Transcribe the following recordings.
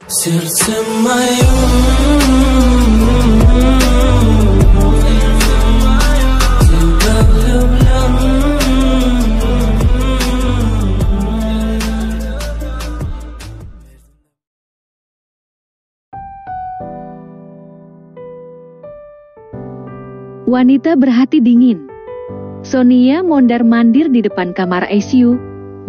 سرت معيون Wanita berhati dingin. Sonia mondar-mandir di depan kamar ICU.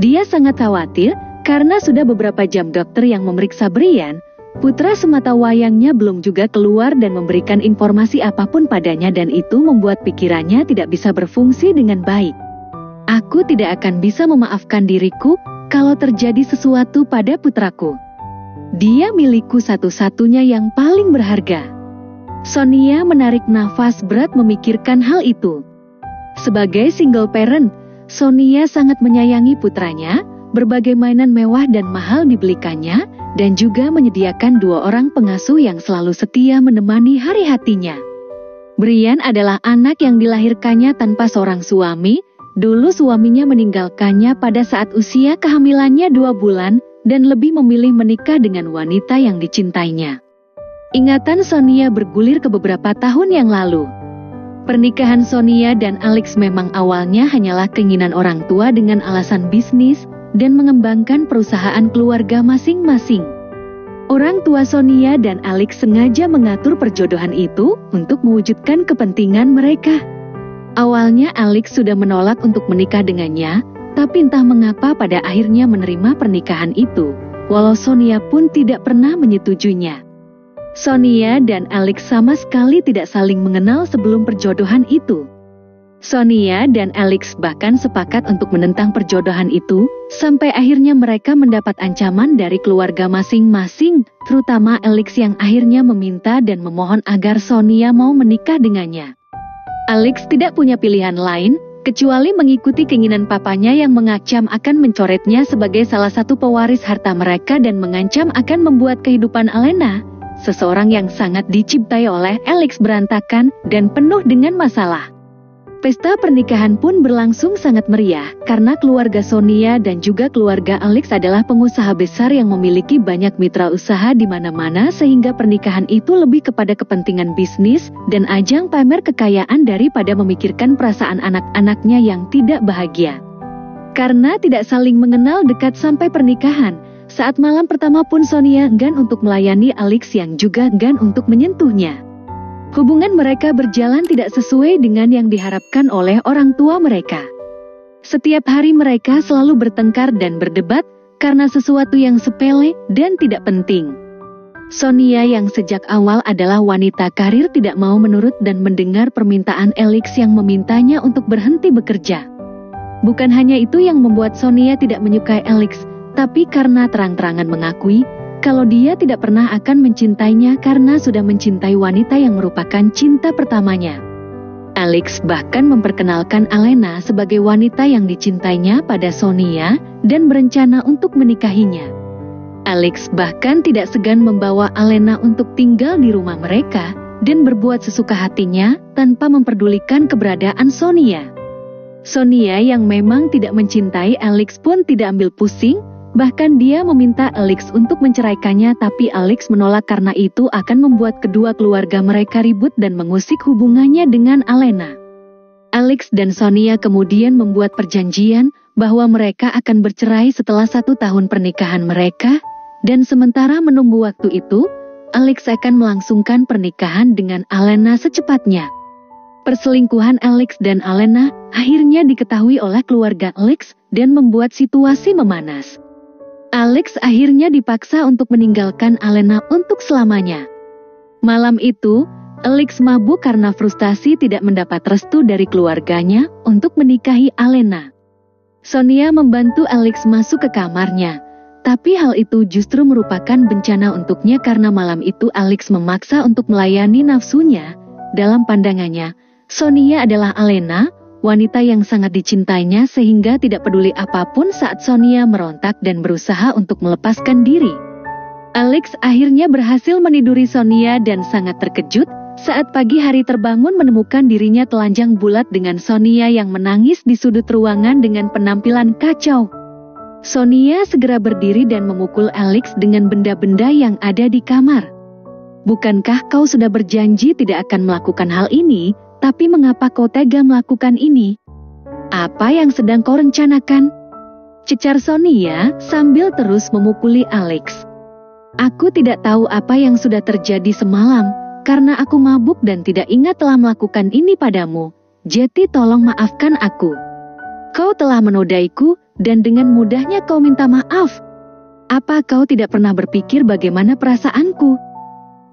Dia sangat khawatir karena sudah beberapa jam dokter yang memeriksa Brian, putra semata wayangnya belum juga keluar dan memberikan informasi apapun padanya, dan itu membuat pikirannya tidak bisa berfungsi dengan baik. Aku tidak akan bisa memaafkan diriku kalau terjadi sesuatu pada putraku. Dia milikku satu-satunya yang paling berharga. Sonia menarik nafas berat memikirkan hal itu. Sebagai single parent, Sonia sangat menyayangi putranya, berbagai mainan mewah dan mahal dibelikannya, dan juga menyediakan 2 orang pengasuh yang selalu setia menemani hari hatinya. Brian adalah anak yang dilahirkannya tanpa seorang suami. Dulu suaminya meninggalkannya pada saat usia kehamilannya 2 bulan, dan lebih memilih menikah dengan wanita yang dicintainya. Ingatan Sonia bergulir ke beberapa tahun yang lalu. Pernikahan Sonia dan Alex memang awalnya hanyalah keinginan orang tua dengan alasan bisnis dan mengembangkan perusahaan keluarga masing-masing. Orang tua Sonia dan Alex sengaja mengatur perjodohan itu untuk mewujudkan kepentingan mereka. Awalnya Alex sudah menolak untuk menikah dengannya, tapi entah mengapa pada akhirnya menerima pernikahan itu, walau Sonia pun tidak pernah menyetujuinya. Sonia dan Alex sama sekali tidak saling mengenal sebelum perjodohan itu. Sonia dan Alex bahkan sepakat untuk menentang perjodohan itu, sampai akhirnya mereka mendapat ancaman dari keluarga masing-masing, terutama Alex yang akhirnya meminta dan memohon agar Sonia mau menikah dengannya. Alex tidak punya pilihan lain, kecuali mengikuti keinginan papanya yang mengancam akan mencoretnya sebagai salah satu pewaris harta mereka dan mengancam akan membuat kehidupan Alena, seseorang yang sangat dicintai oleh Alex, berantakan dan penuh dengan masalah. Pesta pernikahan pun berlangsung sangat meriah, karena keluarga Sonia dan juga keluarga Alex adalah pengusaha besar yang memiliki banyak mitra usaha di mana-mana, sehingga pernikahan itu lebih kepada kepentingan bisnis dan ajang pamer kekayaan daripada memikirkan perasaan anak-anaknya yang tidak bahagia. Karena tidak saling mengenal dekat sampai pernikahan, saat malam pertama pun Sonia enggan untuk melayani Alex yang juga enggan untuk menyentuhnya. Hubungan mereka berjalan tidak sesuai dengan yang diharapkan oleh orang tua mereka. Setiap hari mereka selalu bertengkar dan berdebat karena sesuatu yang sepele dan tidak penting. Sonia yang sejak awal adalah wanita karir tidak mau menurut dan mendengar permintaan Alex yang memintanya untuk berhenti bekerja. Bukan hanya itu yang membuat Sonia tidak menyukai Alex, tapi karena terang-terangan mengakui kalau dia tidak pernah akan mencintainya karena sudah mencintai wanita yang merupakan cinta pertamanya. Alex bahkan memperkenalkan Alena sebagai wanita yang dicintainya pada Sonia dan berencana untuk menikahinya. Alex bahkan tidak segan membawa Alena untuk tinggal di rumah mereka dan berbuat sesuka hatinya tanpa memperdulikan keberadaan Sonia. Sonia yang memang tidak mencintai Alex pun tidak ambil pusing. Bahkan dia meminta Alex untuk menceraikannya, tapi Alex menolak karena itu akan membuat kedua keluarga mereka ribut dan mengusik hubungannya dengan Alena. Alex dan Sonia kemudian membuat perjanjian bahwa mereka akan bercerai setelah 1 tahun pernikahan mereka, dan sementara menunggu waktu itu, Alex akan melangsungkan pernikahan dengan Alena secepatnya. Perselingkuhan Alex dan Alena akhirnya diketahui oleh keluarga Alex dan membuat situasi memanas. Alex akhirnya dipaksa untuk meninggalkan Alena untuk selamanya. Malam itu, Alex mabuk karena frustasi tidak mendapat restu dari keluarganya untuk menikahi Alena. Sonia membantu Alex masuk ke kamarnya, tapi hal itu justru merupakan bencana untuknya karena malam itu Alex memaksa untuk melayani nafsunya. Dalam pandangannya, Sonia adalah Alena, wanita yang sangat dicintainya, sehingga tidak peduli apapun saat Sonia merontak dan berusaha untuk melepaskan diri. Alex akhirnya berhasil meniduri Sonia dan sangat terkejut saat pagi hari terbangun menemukan dirinya telanjang bulat dengan Sonia yang menangis di sudut ruangan dengan penampilan kacau. Sonia segera berdiri dan memukul Alex dengan benda-benda yang ada di kamar. Bukankah kau sudah berjanji tidak akan melakukan hal ini, tapi mengapa kau tega melakukan ini? Apa yang sedang kau rencanakan? Cecar Sonia sambil terus memukuli Alex. Aku tidak tahu apa yang sudah terjadi semalam, karena aku mabuk dan tidak ingat telah melakukan ini padamu. Jadi tolong maafkan aku. Kau telah menodaiku, dan dengan mudahnya kau minta maaf. Apa kau tidak pernah berpikir bagaimana perasaanku?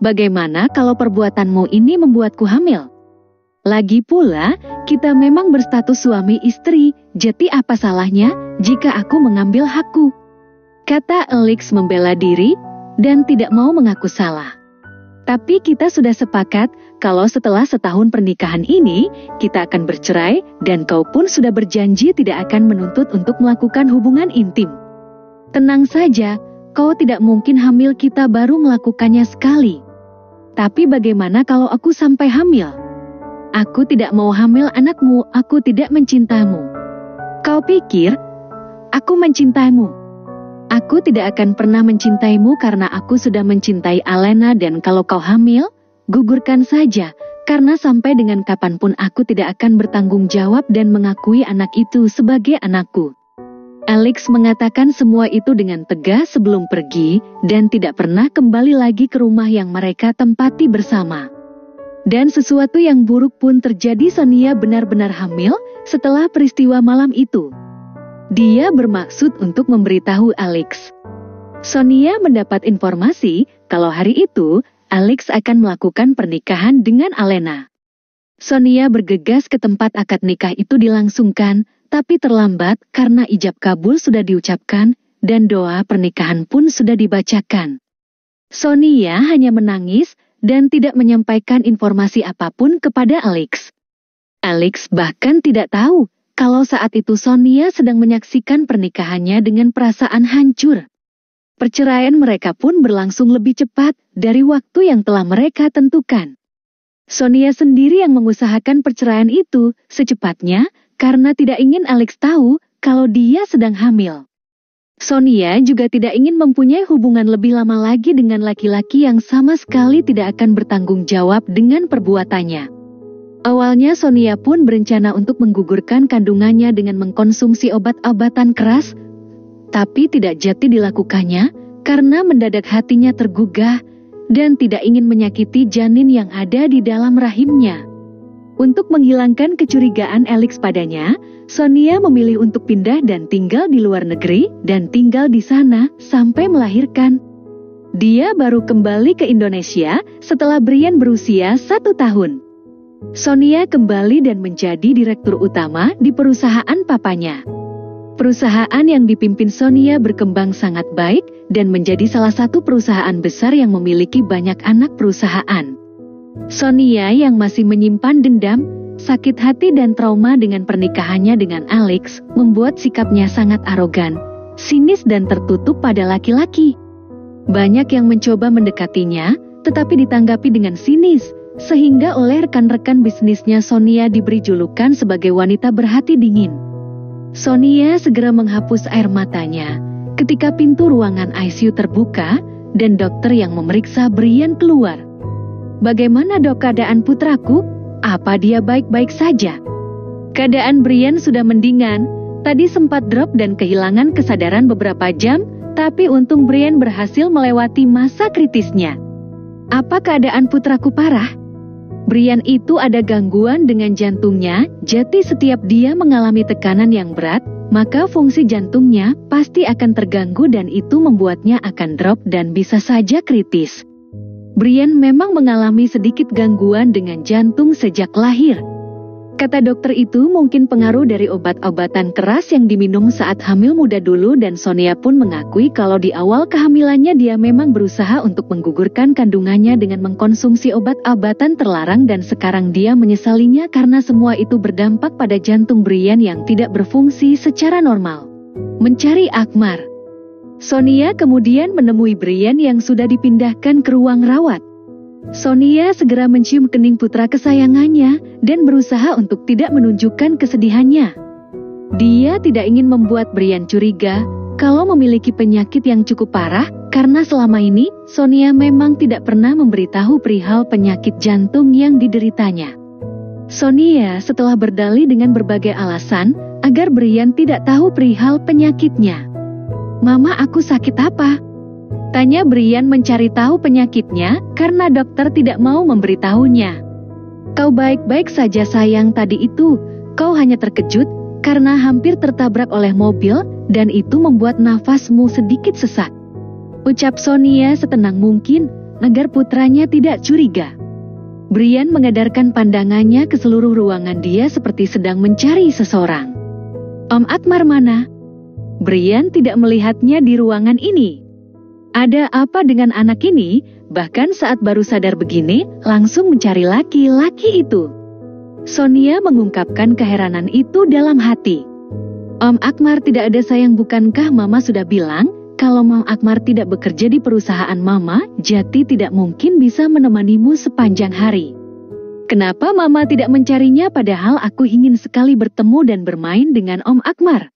Bagaimana kalau perbuatanmu ini membuatku hamil? Lagi pula, kita memang berstatus suami istri, jadi apa salahnya jika aku mengambil hakku? Kata Alex membela diri, dan tidak mau mengaku salah. Tapi kita sudah sepakat kalau setelah setahun pernikahan ini, kita akan bercerai dan kau pun sudah berjanji tidak akan menuntut untuk melakukan hubungan intim. Tenang saja, kau tidak mungkin hamil, kita baru melakukannya sekali. Tapi bagaimana kalau aku sampai hamil? Aku tidak mau hamil anakmu, aku tidak mencintaimu. Kau pikir aku mencintaimu? Aku tidak akan pernah mencintaimu karena aku sudah mencintai Alena, dan kalau kau hamil, gugurkan saja, karena sampai dengan kapanpun aku tidak akan bertanggung jawab dan mengakui anak itu sebagai anakku. Alex mengatakan semua itu dengan tegas sebelum pergi, dan tidak pernah kembali lagi ke rumah yang mereka tempati bersama. Dan sesuatu yang buruk pun terjadi. Sonia benar-benar hamil setelah peristiwa malam itu. Dia bermaksud untuk memberitahu Alex. Sonia mendapat informasi kalau hari itu Alex akan melakukan pernikahan dengan Alena. Sonia bergegas ke tempat akad nikah itu dilangsungkan, tapi terlambat karena ijab kabul sudah diucapkan dan doa pernikahan pun sudah dibacakan. Sonia hanya menangis dan tidak menyampaikan informasi apapun kepada Alex. Alex bahkan tidak tahu kalau saat itu Sonia sedang menyaksikan pernikahannya dengan perasaan hancur. Perceraian mereka pun berlangsung lebih cepat dari waktu yang telah mereka tentukan. Sonia sendiri yang mengusahakan perceraian itu secepatnya karena tidak ingin Alex tahu kalau dia sedang hamil. Sonia juga tidak ingin mempunyai hubungan lebih lama lagi dengan laki-laki yang sama sekali tidak akan bertanggung jawab dengan perbuatannya. Awalnya Sonia pun berencana untuk menggugurkan kandungannya dengan mengkonsumsi obat-obatan keras, tapi tidak jadi dilakukannya karena mendadak hatinya tergugah dan tidak ingin menyakiti janin yang ada di dalam rahimnya. Untuk menghilangkan kecurigaan Alex padanya, Sonia memilih untuk pindah dan tinggal di luar negeri dan tinggal di sana sampai melahirkan. Dia baru kembali ke Indonesia setelah Brian berusia 1 tahun. Sonia kembali dan menjadi direktur utama di perusahaan papanya. Perusahaan yang dipimpin Sonia berkembang sangat baik dan menjadi salah satu perusahaan besar yang memiliki banyak anak perusahaan. Sonia yang masih menyimpan dendam, sakit hati dan trauma dengan pernikahannya dengan Alex membuat sikapnya sangat arogan, sinis dan tertutup pada laki-laki. Banyak yang mencoba mendekatinya, tetapi ditanggapi dengan sinis, sehingga oleh rekan-rekan bisnisnya Sonia diberi julukan sebagai wanita berhati dingin. Sonia segera menghapus air matanya ketika pintu ruangan ICU terbuka dan dokter yang memeriksa Brian keluar. Bagaimana dok keadaan putraku? Apa dia baik-baik saja? Keadaan Brian sudah mendingan, tadi sempat drop dan kehilangan kesadaran beberapa jam, tapi untung Brian berhasil melewati masa kritisnya. Apa keadaan putraku parah? Brian itu ada gangguan dengan jantungnya, jadi setiap dia mengalami tekanan yang berat, maka fungsi jantungnya pasti akan terganggu dan itu membuatnya akan drop dan bisa saja kritis. Brian memang mengalami sedikit gangguan dengan jantung sejak lahir. Kata dokter itu mungkin pengaruh dari obat-obatan keras yang diminum saat hamil muda dulu dan Sonia pun mengakui kalau di awal kehamilannya dia memang berusaha untuk menggugurkan kandungannya dengan mengkonsumsi obat-obatan terlarang dan sekarang dia menyesalinya karena semua itu berdampak pada jantung Brian yang tidak berfungsi secara normal. Mencari Akmar. Sonia kemudian menemui Brian yang sudah dipindahkan ke ruang rawat. Sonia segera mencium kening putra kesayangannya dan berusaha untuk tidak menunjukkan kesedihannya. Dia tidak ingin membuat Brian curiga kalau memiliki penyakit yang cukup parah, karena selama ini Sonia memang tidak pernah memberitahu perihal penyakit jantung yang dideritanya. Sonia setelah berdalih dengan berbagai alasan agar Brian tidak tahu perihal penyakitnya. "Mama, aku sakit apa?" tanya Brian mencari tahu penyakitnya karena dokter tidak mau memberitahunya. "Kau baik-baik saja sayang, tadi itu kau hanya terkejut karena hampir tertabrak oleh mobil dan itu membuat nafasmu sedikit sesak," ucap Sonia setenang mungkin agar putranya tidak curiga. Brian mengedarkan pandangannya ke seluruh ruangan, dia seperti sedang mencari seseorang. "Om Akmar mana?" Brian tidak melihatnya di ruangan ini. Ada apa dengan anak ini? Bahkan saat baru sadar begini, langsung mencari laki-laki itu. Sonia mengungkapkan keheranan itu dalam hati. "Om Akmar tidak ada sayang, bukankah Mama sudah bilang kalau Om Akmar tidak bekerja di perusahaan Mama, jadi tidak mungkin bisa menemanimu sepanjang hari. Kenapa Mama tidak mencarinya padahal aku ingin sekali bertemu dan bermain dengan Om Akmar?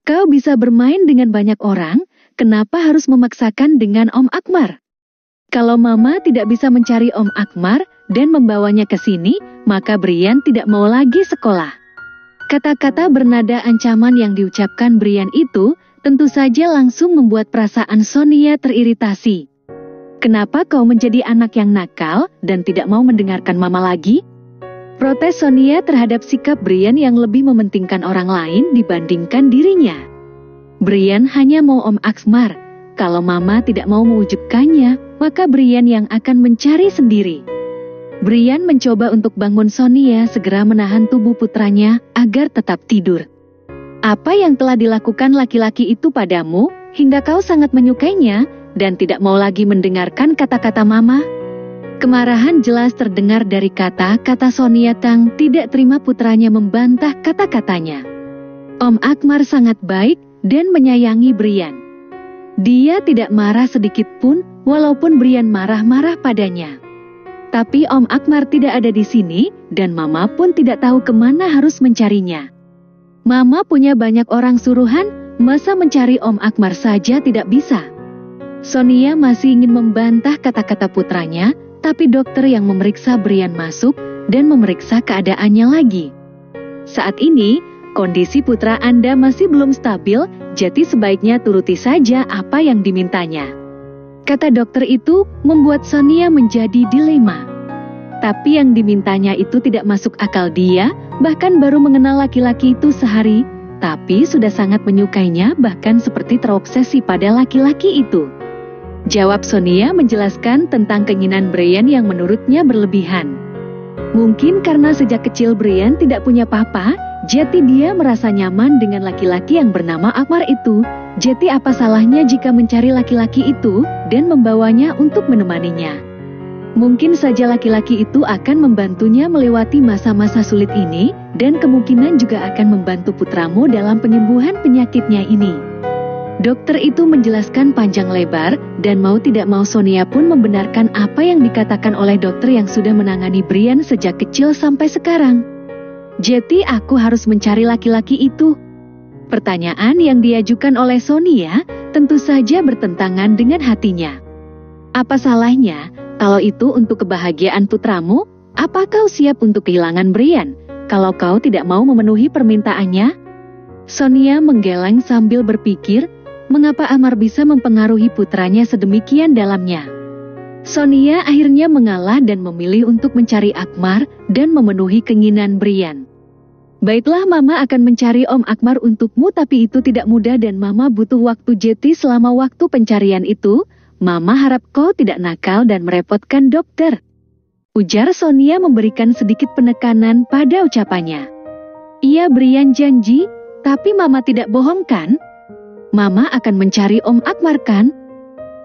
Kau bisa bermain dengan banyak orang, kenapa harus memaksakan dengan Om Akmar? Kalau Mama tidak bisa mencari Om Akmar dan membawanya ke sini, maka Brian tidak mau lagi sekolah." Kata-kata bernada ancaman yang diucapkan Brian itu tentu saja langsung membuat perasaan Sonia teriritasi. "Kenapa kau menjadi anak yang nakal dan tidak mau mendengarkan Mama lagi?" Protes Sonia terhadap sikap Brian yang lebih mementingkan orang lain dibandingkan dirinya. Brian hanya mau Om Akmar. Kalau Mama tidak mau mewujudkannya, maka Brian yang akan mencari sendiri. Brian mencoba untuk bangun Sonia segera menahan tubuh putranya agar tetap tidur. "Apa yang telah dilakukan laki-laki itu padamu, hingga kau sangat menyukainya, dan tidak mau lagi mendengarkan kata-kata Mama?" Kemarahan jelas terdengar dari kata-kata Sonia Tang tidak terima putranya membantah kata-katanya. Om Akmar sangat baik dan menyayangi Brian. Dia tidak marah sedikit pun, walaupun Brian marah-marah padanya. Tapi Om Akmar tidak ada di sini, dan Mama pun tidak tahu kemana harus mencarinya. Mama punya banyak orang suruhan, masa mencari Om Akmar saja tidak bisa? Sonia masih ingin membantah kata-kata putranya, tapi dokter yang memeriksa Brian masuk dan memeriksa keadaannya lagi. "Saat ini, kondisi putra Anda masih belum stabil, jadi sebaiknya turuti saja apa yang dimintanya," kata dokter itu membuat Sonia menjadi dilema. Tapi yang dimintanya itu tidak masuk akal, dia bahkan baru mengenal laki-laki itu sehari, tapi sudah sangat menyukainya bahkan seperti terobsesi pada laki-laki itu. Jawab Sonia menjelaskan tentang keinginan Brian yang menurutnya berlebihan. Mungkin karena sejak kecil Brian tidak punya papa, jadi dia merasa nyaman dengan laki-laki yang bernama Akmar itu. Jadi apa salahnya jika mencari laki-laki itu dan membawanya untuk menemaninya? Mungkin saja laki-laki itu akan membantunya melewati masa-masa sulit ini dan kemungkinan juga akan membantu putramu dalam penyembuhan penyakitnya ini. Dokter itu menjelaskan panjang lebar dan mau tidak mau Sonia pun membenarkan apa yang dikatakan oleh dokter yang sudah menangani Brian sejak kecil sampai sekarang. "Jadi aku harus mencari laki-laki itu?" Pertanyaan yang diajukan oleh Sonia tentu saja bertentangan dengan hatinya. Apa salahnya kalau itu untuk kebahagiaan putramu? Apa kau siap untuk kehilangan Brian kalau kau tidak mau memenuhi permintaannya? Sonia menggeleng sambil berpikir, mengapa Akmar bisa mempengaruhi putranya sedemikian dalamnya. Sonia akhirnya mengalah dan memilih untuk mencari Akmar dan memenuhi keinginan Brian. "Baiklah, Mama akan mencari Om Akmar untukmu, tapi itu tidak mudah dan Mama butuh waktu. Jadi selama waktu pencarian itu, Mama harap kau tidak nakal dan merepotkan dokter," ujar Sonia memberikan sedikit penekanan pada ucapannya. "Iya, Brian janji, tapi Mama tidak bohong kan? Mama akan mencari Om Akmar kan?"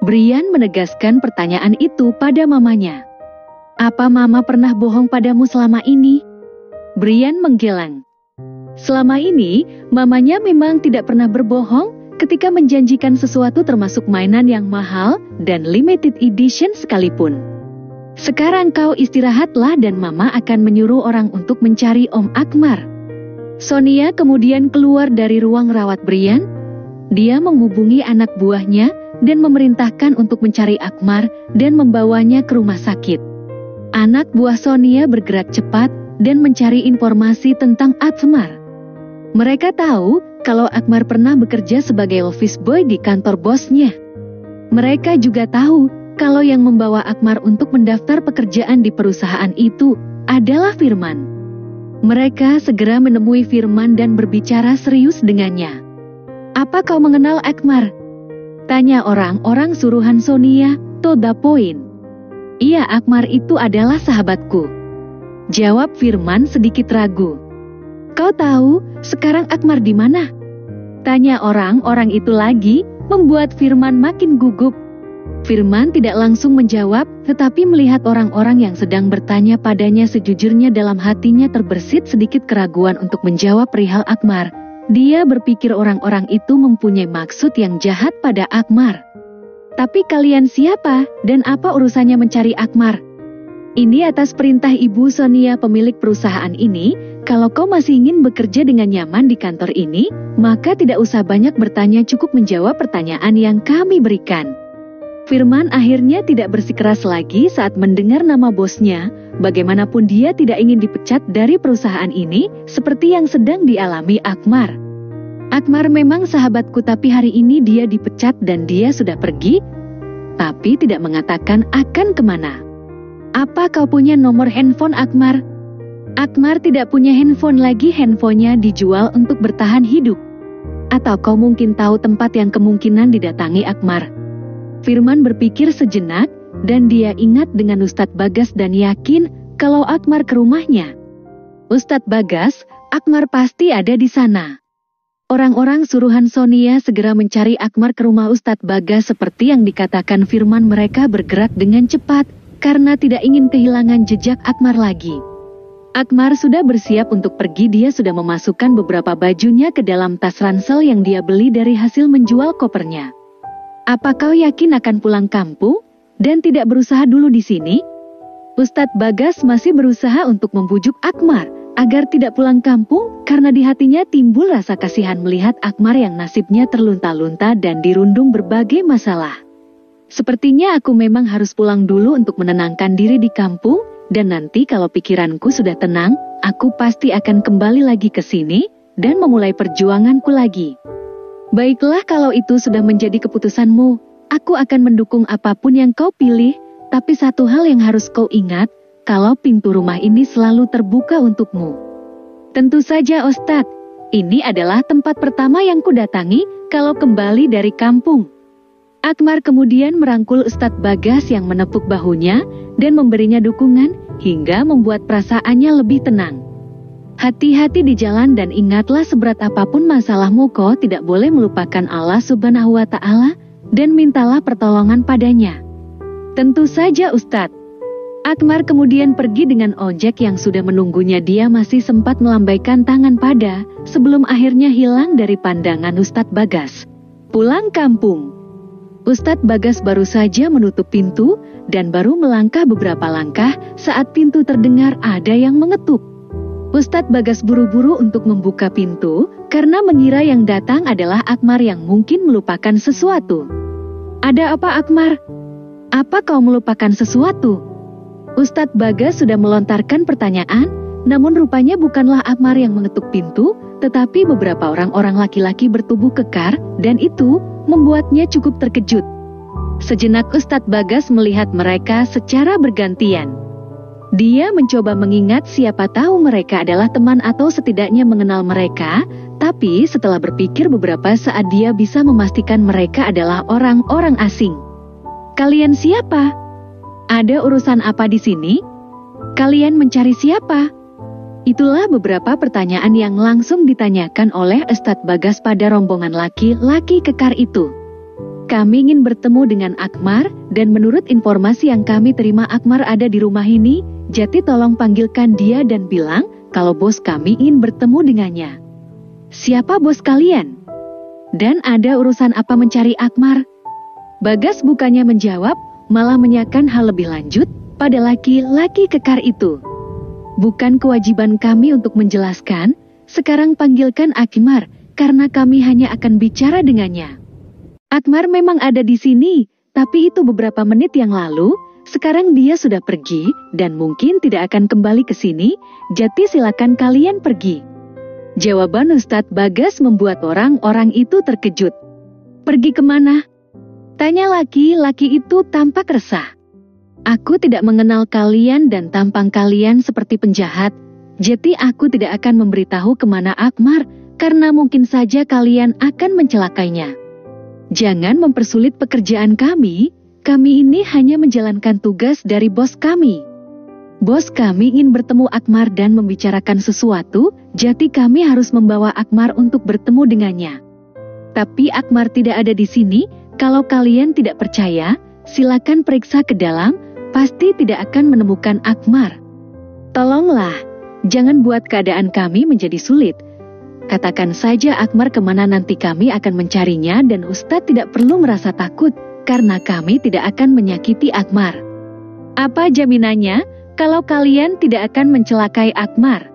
Brian menegaskan pertanyaan itu pada mamanya. "Apa Mama pernah bohong padamu selama ini?" Brian menggeleng. Selama ini, mamanya memang tidak pernah berbohong ketika menjanjikan sesuatu termasuk mainan yang mahal dan limited edition sekalipun. "Sekarang kau istirahatlah dan Mama akan menyuruh orang untuk mencari Om Akmar." Sonia kemudian keluar dari ruang rawat Brian. Dia menghubungi anak buahnya dan memerintahkan untuk mencari Akmar dan membawanya ke rumah sakit. Anak buah Sonia bergerak cepat dan mencari informasi tentang Akmar. Mereka tahu kalau Akmar pernah bekerja sebagai office boy di kantor bosnya. Mereka juga tahu kalau yang membawa Akmar untuk mendaftar pekerjaan di perusahaan itu adalah Firman. Mereka segera menemui Firman dan berbicara serius dengannya. "Apa kau mengenal Akmar?" tanya orang-orang suruhan Sonia, to the point. "Iya, Akmar itu adalah sahabatku," jawab Firman sedikit ragu. "Kau tahu sekarang Akmar di mana?" tanya orang-orang itu lagi, membuat Firman makin gugup. Firman tidak langsung menjawab, tetapi melihat orang-orang yang sedang bertanya padanya, sejujurnya dalam hatinya terbersit sedikit keraguan untuk menjawab perihal Akmar. Dia berpikir orang-orang itu mempunyai maksud yang jahat pada Akmar. "Tapi kalian siapa dan apa urusannya mencari Akmar?" "Ini atas perintah Ibu Sonia, pemilik perusahaan ini. Kalau kau masih ingin bekerja dengan nyaman di kantor ini, maka tidak usah banyak bertanya, cukup menjawab pertanyaan yang kami berikan." Firman akhirnya tidak bersikeras lagi saat mendengar nama bosnya. Bagaimanapun dia tidak ingin dipecat dari perusahaan ini, seperti yang sedang dialami Akmar. "Akmar memang sahabatku, tapi hari ini dia dipecat dan dia sudah pergi, tapi tidak mengatakan akan kemana." "Apa kau punya nomor handphone Akmar?" "Akmar tidak punya handphone lagi, handphonenya dijual untuk bertahan hidup." "Atau kau mungkin tahu tempat yang kemungkinan didatangi Akmar?" Firman berpikir sejenak, dan dia ingat dengan Ustadz Bagas dan yakin kalau Akmar ke rumahnya. "Ustadz Bagas, Akmar pasti ada di sana." Orang-orang suruhan Sonia segera mencari Akmar ke rumah Ustadz Bagas. Seperti yang dikatakan Firman, mereka bergerak dengan cepat karena tidak ingin kehilangan jejak Akmar lagi. Akmar sudah bersiap untuk pergi. Dia sudah memasukkan beberapa bajunya ke dalam tas ransel yang dia beli dari hasil menjual kopernya. "Apa kau yakin akan pulang kampung dan tidak berusaha dulu di sini?" Ustadz Bagas masih berusaha untuk membujuk Akmar agar tidak pulang kampung karena di hatinya timbul rasa kasihan melihat Akmar yang nasibnya terlunta-lunta dan dirundung berbagai masalah. "Sepertinya aku memang harus pulang dulu untuk menenangkan diri di kampung, dan nanti kalau pikiranku sudah tenang, aku pasti akan kembali lagi ke sini dan memulai perjuanganku lagi." "Baiklah, kalau itu sudah menjadi keputusanmu, aku akan mendukung apapun yang kau pilih, tapi satu hal yang harus kau ingat, kalau pintu rumah ini selalu terbuka untukmu." "Tentu saja Ustadz, ini adalah tempat pertama yang kudatangi kalau kembali dari kampung." Akmar kemudian merangkul Ustadz Bagas yang menepuk bahunya dan memberinya dukungan hingga membuat perasaannya lebih tenang. "Hati-hati di jalan dan ingatlah seberat apapun masalahmu, kau tidak boleh melupakan Allah Subhanahu wa Ta'ala dan mintalah pertolongan padanya." "Tentu saja Ustadz." Akmar kemudian pergi dengan ojek yang sudah menunggunya. Dia masih sempat melambaikan tangan pada sebelum akhirnya hilang dari pandangan Ustadz Bagas. Pulang kampung. Ustadz Bagas baru saja menutup pintu dan baru melangkah beberapa langkah saat pintu terdengar ada yang mengetuk. Ustadz Bagas buru-buru untuk membuka pintu karena mengira yang datang adalah Akmar yang mungkin melupakan sesuatu. "Ada apa Akmar? Apa kau melupakan sesuatu?" Ustadz Bagas sudah melontarkan pertanyaan, namun rupanya bukanlah Akmar yang mengetuk pintu, tetapi beberapa orang-orang laki-laki bertubuh kekar, dan itu membuatnya cukup terkejut. Sejenak Ustadz Bagas melihat mereka secara bergantian. Dia mencoba mengingat siapa tahu mereka adalah teman atau setidaknya mengenal mereka, tapi setelah berpikir beberapa saat dia bisa memastikan mereka adalah orang-orang asing. "Kalian siapa? Ada urusan apa di sini? Kalian mencari siapa?" Itulah beberapa pertanyaan yang langsung ditanyakan oleh Ustadz Bagas pada rombongan laki-laki kekar itu. "Kami ingin bertemu dengan Akmar, dan menurut informasi yang kami terima Akmar ada di rumah ini. Jadi tolong panggilkan dia dan bilang kalau bos kami ingin bertemu dengannya." "Siapa bos kalian? Dan ada urusan apa mencari Akmar?" Bagas bukannya menjawab, malah menanyakan hal lebih lanjut pada laki-laki kekar itu. "Bukan kewajiban kami untuk menjelaskan, sekarang panggilkan Akmar, karena kami hanya akan bicara dengannya. Akmar memang ada di sini, tapi itu beberapa menit yang lalu. Sekarang dia sudah pergi dan mungkin tidak akan kembali ke sini, jadi silakan kalian pergi. Jawaban Ustadz Bagas membuat orang-orang itu terkejut. Pergi kemana? Tanya laki-laki itu tampak resah. Aku tidak mengenal kalian dan tampang kalian seperti penjahat, jadi aku tidak akan memberitahu kemana Akmar, karena mungkin saja kalian akan mencelakainya. Jangan mempersulit pekerjaan kami ini hanya menjalankan tugas dari bos kami. Bos kami ingin bertemu Akmar dan membicarakan sesuatu, jadi kami harus membawa Akmar untuk bertemu dengannya. Tapi Akmar tidak ada di sini, kalau kalian tidak percaya, silakan periksa ke dalam, pasti tidak akan menemukan Akmar. Tolonglah, jangan buat keadaan kami menjadi sulit. Katakan saja Akmar kemana nanti kami akan mencarinya dan Ustadz tidak perlu merasa takut, karena kami tidak akan menyakiti Akmar. Apa jaminannya kalau kalian tidak akan mencelakai Akmar?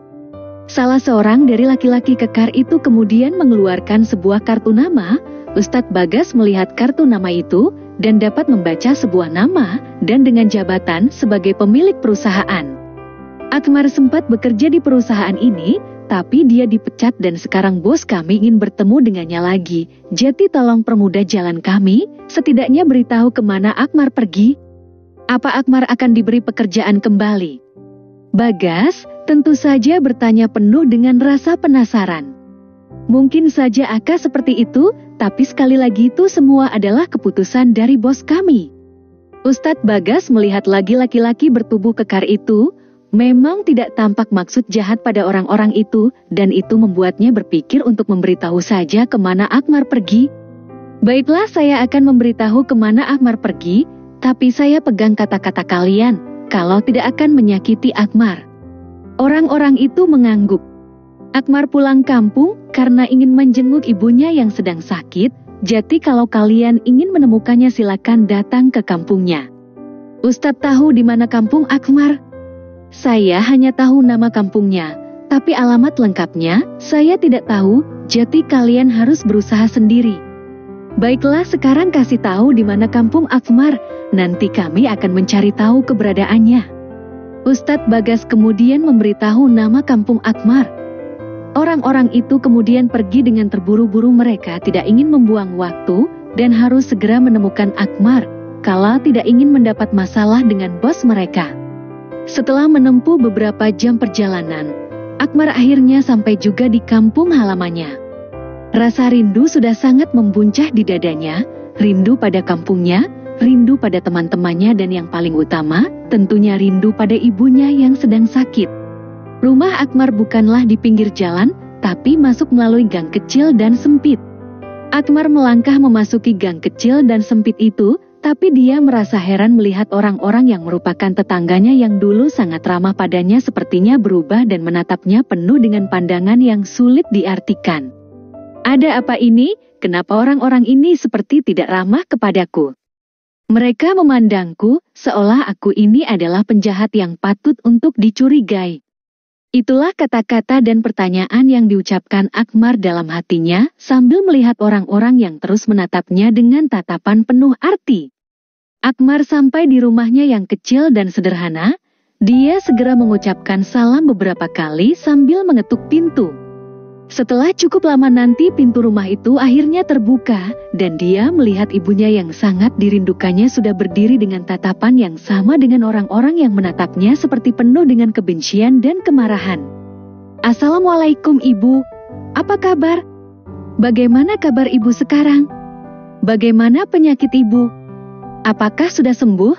Salah seorang dari laki-laki kekar itu kemudian mengeluarkan sebuah kartu nama. Ustadz Bagas melihat kartu nama itu dan dapat membaca sebuah nama dan dengan jabatan sebagai pemilik perusahaan. Akmar sempat bekerja di perusahaan ini, tapi dia dipecat dan sekarang bos kami ingin bertemu dengannya lagi. Jadi tolong permudah jalan kami, setidaknya beritahu kemana Akmar pergi. Apa Akmar akan diberi pekerjaan kembali? Bagas tentu saja bertanya penuh dengan rasa penasaran. Mungkin saja Aka seperti itu, tapi sekali lagi itu semua adalah keputusan dari bos kami. Ustadz Bagas melihat lagi laki-laki bertubuh kekar itu. Memang tidak tampak maksud jahat pada orang-orang itu, dan itu membuatnya berpikir untuk memberitahu saja kemana Akmar pergi. Baiklah, saya akan memberitahu kemana Akmar pergi, tapi saya pegang kata-kata kalian, kalau tidak akan menyakiti Akmar. Orang-orang itu mengangguk. Akmar pulang kampung karena ingin menjenguk ibunya yang sedang sakit, jadi kalau kalian ingin menemukannya silakan datang ke kampungnya. Ustadz tahu di mana kampung Akmar? Saya hanya tahu nama kampungnya, tapi alamat lengkapnya saya tidak tahu, jadi kalian harus berusaha sendiri. Baiklah, sekarang kasih tahu di mana kampung Akmar, nanti kami akan mencari tahu keberadaannya. Ustadz Bagas kemudian memberitahu nama kampung Akmar. Orang-orang itu kemudian pergi dengan terburu-buru, mereka tidak ingin membuang waktu dan harus segera menemukan Akmar, kalau tidak ingin mendapat masalah dengan bos mereka. Setelah menempuh beberapa jam perjalanan, Akmar akhirnya sampai juga di kampung halamannya. Rasa rindu sudah sangat membuncah di dadanya, rindu pada kampungnya, rindu pada teman-temannya dan yang paling utama, tentunya rindu pada ibunya yang sedang sakit. Rumah Akmar bukanlah di pinggir jalan, tapi masuk melalui gang kecil dan sempit. Akmar melangkah memasuki gang kecil dan sempit itu, tapi dia merasa heran melihat orang-orang yang merupakan tetangganya yang dulu sangat ramah padanya sepertinya berubah dan menatapnya penuh dengan pandangan yang sulit diartikan. Ada apa ini? Kenapa orang-orang ini seperti tidak ramah kepadaku? Mereka memandangku seolah aku ini adalah penjahat yang patut untuk dicurigai. Itulah kata-kata dan pertanyaan yang diucapkan Akmar dalam hatinya sambil melihat orang-orang yang terus menatapnya dengan tatapan penuh arti. Akmar sampai di rumahnya yang kecil dan sederhana, dia segera mengucapkan salam beberapa kali sambil mengetuk pintu. Setelah cukup lama nanti pintu rumah itu akhirnya terbuka dan dia melihat ibunya yang sangat dirindukannya sudah berdiri dengan tatapan yang sama dengan orang-orang yang menatapnya seperti penuh dengan kebencian dan kemarahan. Assalamualaikum Ibu, apa kabar? Bagaimana kabar Ibu sekarang? Bagaimana penyakit Ibu? Apakah sudah sembuh?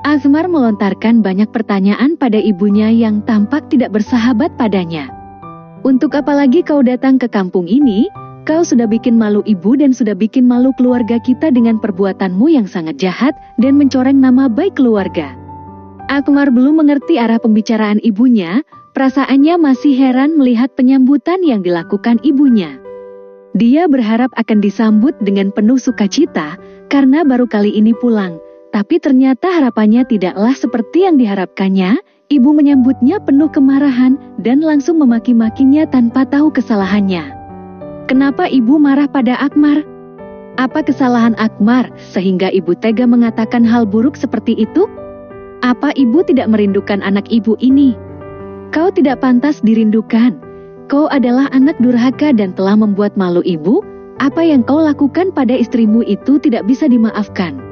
Akmar melontarkan banyak pertanyaan pada ibunya yang tampak tidak bersahabat padanya. Untuk apa lagi kau datang ke kampung ini? Kau sudah bikin malu ibu dan sudah bikin malu keluarga kita dengan perbuatanmu yang sangat jahat dan mencoreng nama baik keluarga. Akmar belum mengerti arah pembicaraan ibunya, perasaannya masih heran melihat penyambutan yang dilakukan ibunya. Dia berharap akan disambut dengan penuh sukacita karena baru kali ini pulang, tapi ternyata harapannya tidaklah seperti yang diharapkannya. Ibu menyambutnya penuh kemarahan dan langsung memaki-makinya tanpa tahu kesalahannya. Kenapa ibu marah pada Akmar? Apa kesalahan Akmar sehingga ibu tega mengatakan hal buruk seperti itu? Apa ibu tidak merindukan anak ibu ini? Kau tidak pantas dirindukan. Kau adalah anak durhaka dan telah membuat malu ibu. Apa yang kau lakukan pada istrimu itu tidak bisa dimaafkan.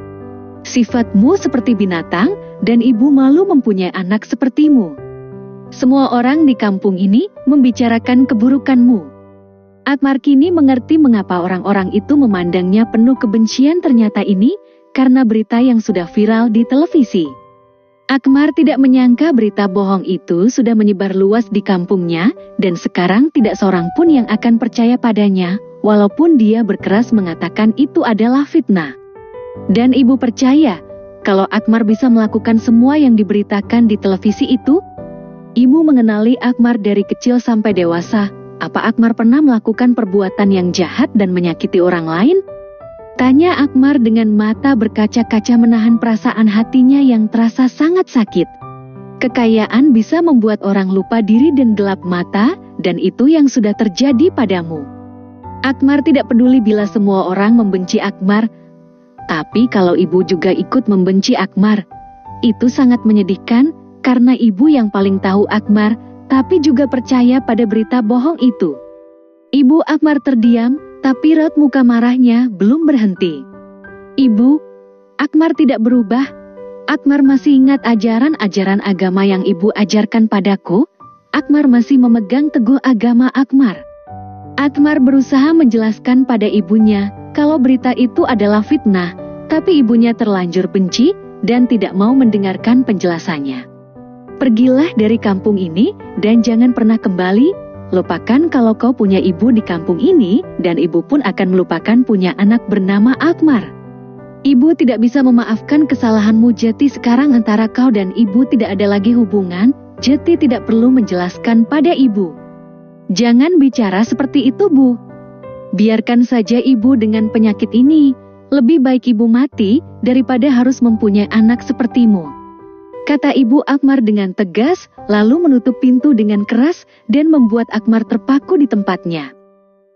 Sifatmu seperti binatang dan ibu malu mempunyai anak sepertimu. Semua orang di kampung ini membicarakan keburukanmu. Akmar kini mengerti mengapa orang-orang itu memandangnya penuh kebencian. Ternyata ini karena berita yang sudah viral di televisi. Akmar tidak menyangka berita bohong itu sudah menyebar luas di kampungnya dan sekarang tidak seorang pun yang akan percaya padanya, walaupun dia berkeras mengatakan itu adalah fitnah. Dan ibu percaya kalau Akmar bisa melakukan semua yang diberitakan di televisi itu? Ibu mengenali Akmar dari kecil sampai dewasa. Apa Akmar pernah melakukan perbuatan yang jahat dan menyakiti orang lain? Tanya Akmar dengan mata berkaca-kaca menahan perasaan hatinya yang terasa sangat sakit. Kekayaan bisa membuat orang lupa diri dan gelap mata, dan itu yang sudah terjadi padamu. Akmar tidak peduli bila semua orang membenci Akmar, tapi kalau ibu juga ikut membenci Akmar, itu sangat menyedihkan karena ibu yang paling tahu Akmar, tapi juga percaya pada berita bohong itu. Ibu Akmar terdiam, tapi raut muka marahnya belum berhenti. Ibu, Akmar tidak berubah. Akmar masih ingat ajaran-ajaran agama yang ibu ajarkan padaku. Akmar masih memegang teguh agama Akmar. Akmar berusaha menjelaskan pada ibunya kalau berita itu adalah fitnah, tapi ibunya terlanjur benci dan tidak mau mendengarkan penjelasannya. Pergilah dari kampung ini dan jangan pernah kembali. Lupakan kalau kau punya ibu di kampung ini, dan ibu pun akan melupakan punya anak bernama Akmar. Ibu tidak bisa memaafkan kesalahanmu Jati. Sekarang antara kau dan ibu tidak ada lagi hubungan. Jati tidak perlu menjelaskan pada ibu. Jangan bicara seperti itu, Bu. Biarkan saja ibu dengan penyakit ini. Lebih baik ibu mati daripada harus mempunyai anak sepertimu, kata ibu Akmar dengan tegas, lalu menutup pintu dengan keras dan membuat Akmar terpaku di tempatnya.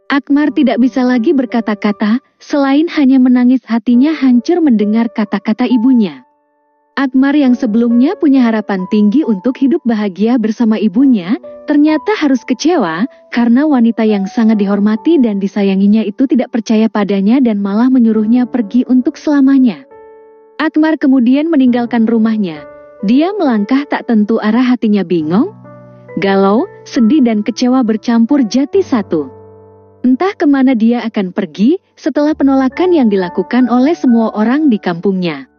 Akmar tidak bisa lagi berkata-kata, selain hanya menangis. Hatinya hancur mendengar kata-kata ibunya. Akmar yang sebelumnya punya harapan tinggi untuk hidup bahagia bersama ibunya, ternyata harus kecewa karena wanita yang sangat dihormati dan disayanginya itu tidak percaya padanya dan malah menyuruhnya pergi untuk selamanya. Akmar kemudian meninggalkan rumahnya. Dia melangkah tak tentu arah, hatinya bingung, galau, sedih dan kecewa bercampur jadi satu. Entah kemana dia akan pergi setelah penolakan yang dilakukan oleh semua orang di kampungnya.